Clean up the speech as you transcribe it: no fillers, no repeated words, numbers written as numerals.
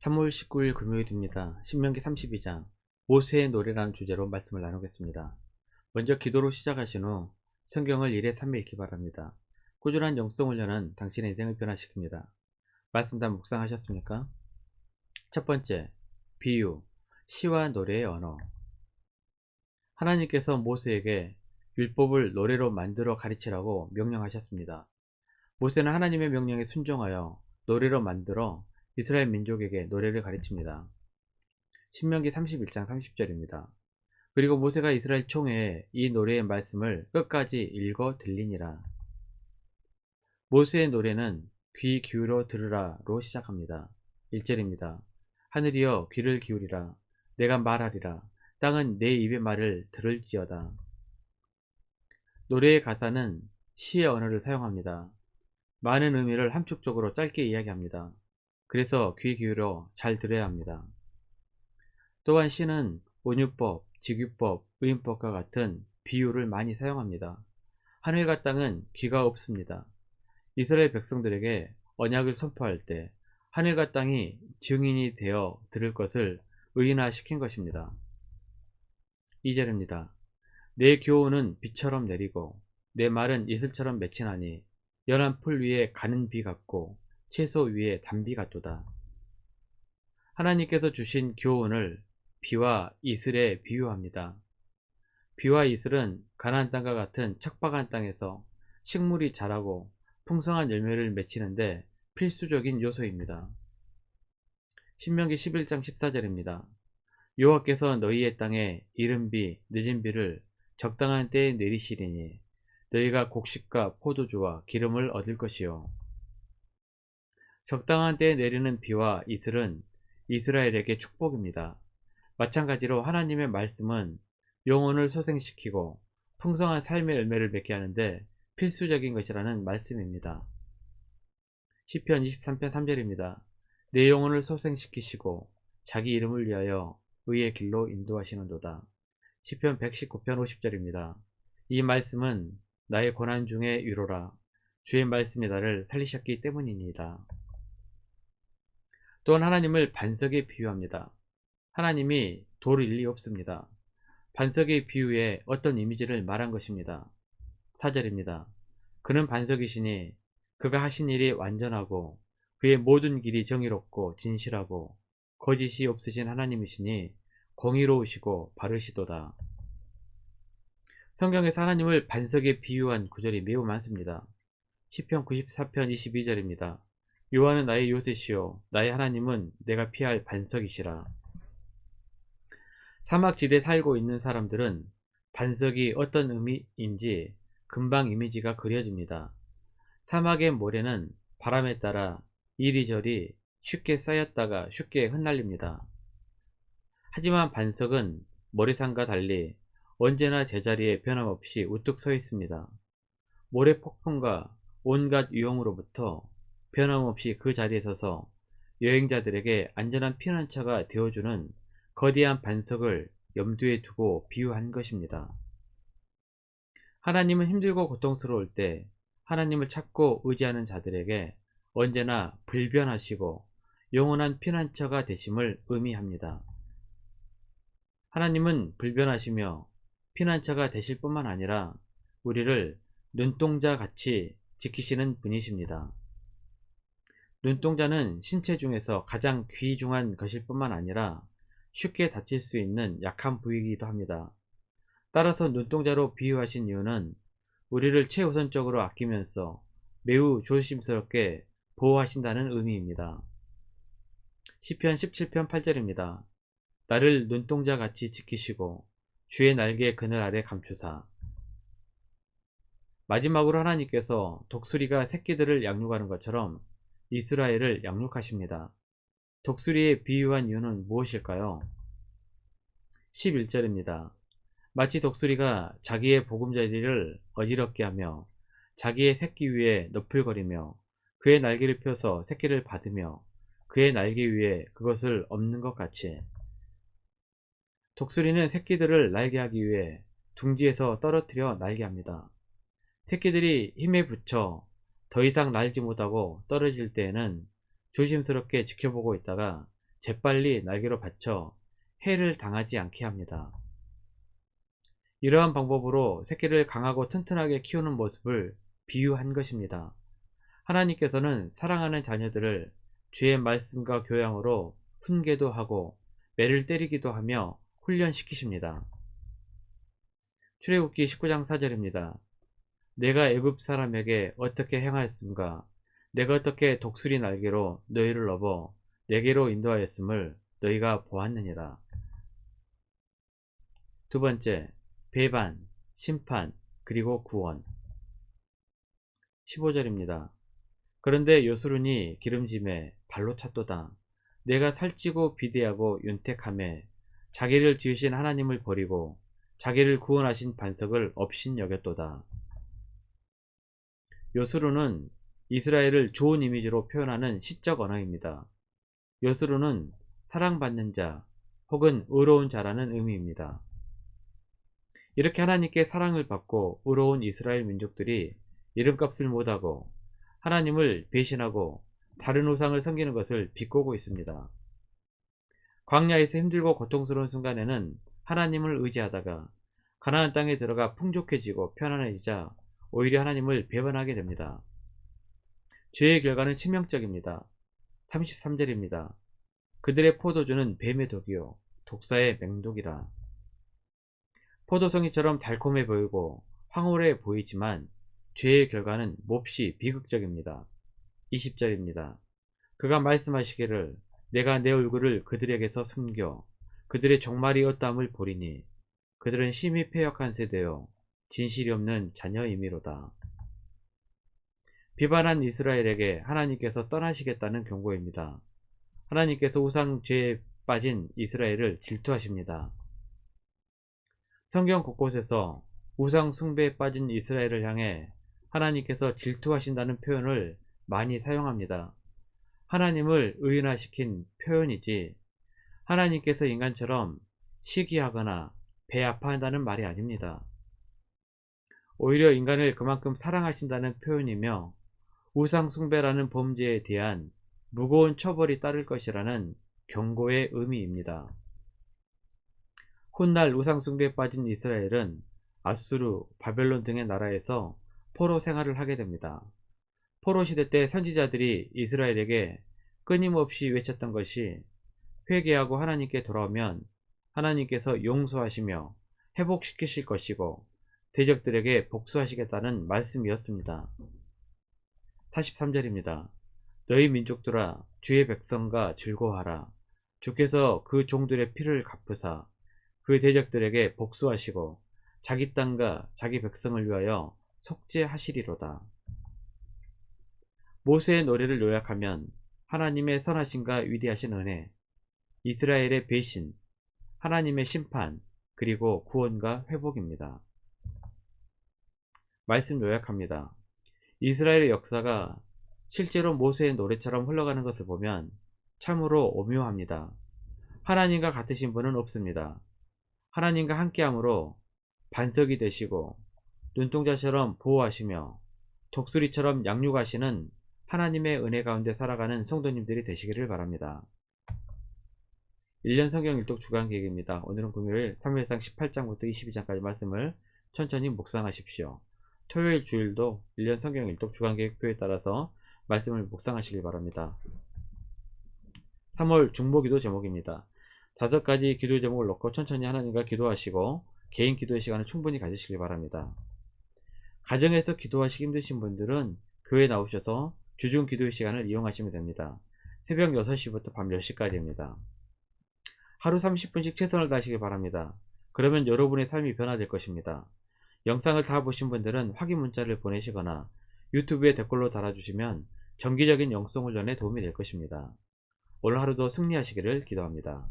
3월 19일 금요일입니다. 신명기 32장 모세의 노래라는 주제로 말씀을 나누겠습니다. 먼저 기도로 시작하신 후 성경을 1회 3회 읽기 바랍니다. 꾸준한 영성 훈련은 당신의 인생을 변화시킵니다. 말씀 다 묵상하셨습니까? 첫 번째, 비유, 시와 노래의 언어. 하나님께서 모세에게 율법을 노래로 만들어 가르치라고 명령하셨습니다. 모세는 하나님의 명령에 순종하여 노래로 만들어 이스라엘 민족에게 노래를 가르칩니다. 신명기 31장 30절입니다. 그리고 모세가 이스라엘 총회에 이 노래의 말씀을 끝까지 읽어 들리니라. 모세의 노래는 귀 기울여 들으라로 시작합니다. 1절입니다. 하늘이여 귀를 기울이라. 내가 말하리라. 땅은 내 입의 말을 들을지어다. 노래의 가사는 시의 언어를 사용합니다. 많은 의미를 함축적으로 짧게 이야기합니다. 그래서 귀 기울여 잘 들어야 합니다. 또한 시는 온유법, 직유법, 의인법과 같은 비유를 많이 사용합니다. 하늘과 땅은 귀가 없습니다. 이스라엘 백성들에게 언약을 선포할 때 하늘과 땅이 증인이 되어 들을 것을 의인화시킨 것입니다. 2절입니다. 내 교훈은 비처럼 내리고 내 말은 이슬처럼 맺히나니 연한 풀 위에 가는 비 같고 채소 위에 단비 같도다. 하나님께서 주신 교훈을 비와 이슬에 비유합니다. 비와 이슬은 가나안 땅과 같은 척박한 땅에서 식물이 자라고 풍성한 열매를 맺히는데 필수적인 요소입니다. 신명기 11장 14절입니다. 여호와께서 너희의 땅에 이른 비, 늦은 비를 적당한 때에 내리시리니 너희가 곡식과 포도주와 기름을 얻을 것이요. 적당한 때에 내리는 비와 이슬은 이스라엘에게 축복입니다. 마찬가지로 하나님의 말씀은 영혼을 소생시키고 풍성한 삶의 열매를 맺게 하는데 필수적인 것이라는 말씀입니다. 시편 23편 3절입니다. 내 영혼을 소생시키시고 자기 이름을 위하여 의의 길로 인도하시는도다. 시편 119편 50절입니다. 이 말씀은 나의 고난 중에 위로라. 주의 말씀이 나를 살리셨기 때문입니다. 또한 하나님을 반석에 비유합니다. 하나님이 돌일 리 없습니다. 반석의 비유에 어떤 이미지를 말한 것입니다. 4절입니다. 그는 반석이시니 그가 하신 일이 완전하고 그의 모든 길이 정의롭고 진실하고 거짓이 없으신 하나님이시니 공의로우시고 바르시도다. 성경에서 하나님을 반석에 비유한 구절이 매우 많습니다. 시편 94편 22절입니다. 여호와는 나의 요새시요 나의 하나님은 내가 피할 반석이시라. 사막지대에 살고 있는 사람들은 반석이 어떤 의미인지 금방 이미지가 그려집니다. 사막의 모래는 바람에 따라 이리저리 쉽게 쌓였다가 쉽게 흩날립니다. 하지만 반석은 모래산과 달리 언제나 제자리에 변함없이 우뚝 서 있습니다. 모래 폭풍과 온갖 위험으로부터 변함없이 그 자리에 서서 여행자들에게 안전한 피난처가 되어주는 거대한 반석을 염두에 두고 비유한 것입니다. 하나님은 힘들고 고통스러울 때 하나님을 찾고 의지하는 자들에게 언제나 불변하시고 영원한 피난처가 되심을 의미합니다. 하나님은 불변하시며 피난처가 되실 뿐만 아니라 우리를 눈동자 같이 지키시는 분이십니다. 눈동자는 신체 중에서 가장 귀중한 것일 뿐만 아니라 쉽게 다칠 수 있는 약한 부위이기도 합니다. 따라서 눈동자로 비유하신 이유는 우리를 최우선적으로 아끼면서 매우 조심스럽게 보호하신다는 의미입니다. 시편 17편 8절입니다. 나를 눈동자 같이 지키시고 주의 날개 그늘 아래 감추사. 마지막으로 하나님께서 독수리가 새끼들을 양육하는 것처럼 이스라엘을 양육하십니다. 독수리에 비유한 이유는 무엇일까요? 11절입니다. 마치 독수리가 자기의 보금자리를 어지럽게 하며 자기의 새끼 위에 너풀거리며 그의 날개를 펴서 새끼를 받으며 그의 날개 위에 그것을 엎는 것 같이 독수리는 새끼들을 날개하기 위해 둥지에서 떨어뜨려 날개합니다. 새끼들이 힘에 부쳐 더 이상 날지 못하고 떨어질 때에는 조심스럽게 지켜보고 있다가 재빨리 날개로 받쳐 해를 당하지 않게 합니다. 이러한 방법으로 새끼를 강하고 튼튼하게 키우는 모습을 비유한 것입니다. 하나님께서는 사랑하는 자녀들을 주의 말씀과 교양으로 훈계도 하고 매를 때리기도 하며 훈련시키십니다. 출애굽기 19장 4절입니다. 내가 애굽 사람에게 어떻게 행하였음가? 내가 어떻게 독수리 날개로 너희를 업어 내게로 인도하였음을 너희가 보았느니라. 두 번째, 배반, 심판, 그리고 구원. 15절입니다. 그런데 요술은이 기름짐에 발로 찼도다. 내가 살찌고 비대하고 윤택하며 자기를 지으신 하나님을 버리고 자기를 구원하신 반석을 업신여겼도다. 요스루는 이스라엘을 좋은 이미지로 표현하는 시적 언어입니다. 요스루는 사랑받는 자 혹은 의로운 자라는 의미입니다. 이렇게 하나님께 사랑을 받고 의로운 이스라엘 민족들이 이름값을 못하고 하나님을 배신하고 다른 우상을 섬기는 것을 비꼬고 있습니다. 광야에서 힘들고 고통스러운 순간에는 하나님을 의지하다가 가나안 땅에 들어가 풍족해지고 편안해지자 오히려 하나님을 배반하게 됩니다. 죄의 결과는 치명적입니다. 33절입니다. 그들의 포도주는 뱀의 독이요 독사의 맹독이라. 포도송이처럼 달콤해 보이고 황홀해 보이지만 죄의 결과는 몹시 비극적입니다. 20절입니다. 그가 말씀하시기를 내가 내 얼굴을 그들에게서 숨겨 그들의 종말이 어떠함을 보리니 그들은 심히 패역한 세대요 진실이 없는 자녀이미로다. 비반한 이스라엘에게 하나님께서 떠나시겠다는 경고입니다. 하나님께서 우상 죄에 빠진 이스라엘을 질투하십니다. 성경 곳곳에서 우상 숭배에 빠진 이스라엘을 향해 하나님께서 질투하신다는 표현을 많이 사용합니다. 하나님을 의인화시킨 표현이지 하나님께서 인간처럼 시기하거나 배 아파한다는 말이 아닙니다. 오히려 인간을 그만큼 사랑하신다는 표현이며 우상 숭배라는 범죄에 대한 무거운 처벌이 따를 것이라는 경고의 의미입니다. 훗날 우상 숭배에 빠진 이스라엘은 아수르, 바벨론 등의 나라에서 포로 생활을 하게 됩니다. 포로 시대 때 선지자들이 이스라엘에게 끊임없이 외쳤던 것이 회개하고 하나님께 돌아오면 하나님께서 용서하시며 회복시키실 것이고 대적들에게 복수하시겠다는 말씀이었습니다. 43절입니다. 너희 민족들아 주의 백성과 즐거워하라. 주께서 그 종들의 피를 갚으사 그 대적들에게 복수하시고 자기 땅과 자기 백성을 위하여 속죄하시리로다. 모세의 노래를 요약하면 하나님의 선하심과 위대하신 은혜, 이스라엘의 배신, 하나님의 심판, 그리고 구원과 회복입니다. 말씀 요약합니다. 이스라엘의 역사가 실제로 모세의 노래처럼 흘러가는 것을 보면 참으로 오묘합니다. 하나님과 같으신 분은 없습니다. 하나님과 함께함으로 반석이 되시고 눈동자처럼 보호하시며 독수리처럼 양육하시는 하나님의 은혜 가운데 살아가는 성도님들이 되시기를 바랍니다. 1년 성경 일독 주간 계획입니다. 오늘은 금요일 사무엘상 18장부터 22장까지 말씀을 천천히 묵상하십시오. 토요일 주일도 1년 성경 일독 주간 계획표에 따라서 말씀을 묵상하시길 바랍니다. 3월 중보기도 제목입니다. 5가지 기도 제목을 놓고 천천히 하나님과 기도하시고 개인 기도의 시간을 충분히 가지시길 바랍니다. 가정에서 기도하시기 힘드신 분들은 교회에 나오셔서 주중 기도의 시간을 이용하시면 됩니다. 새벽 6시부터 밤 10시까지입니다. 하루 30분씩 최선을 다하시길 바랍니다. 그러면 여러분의 삶이 변화될 것입니다. 영상을 다 보신 분들은 확인 문자를 보내시거나 유튜브에 댓글로 달아주시면 정기적인 영성 훈련에 도움이 될 것입니다. 오늘 하루도 승리하시기를 기도합니다.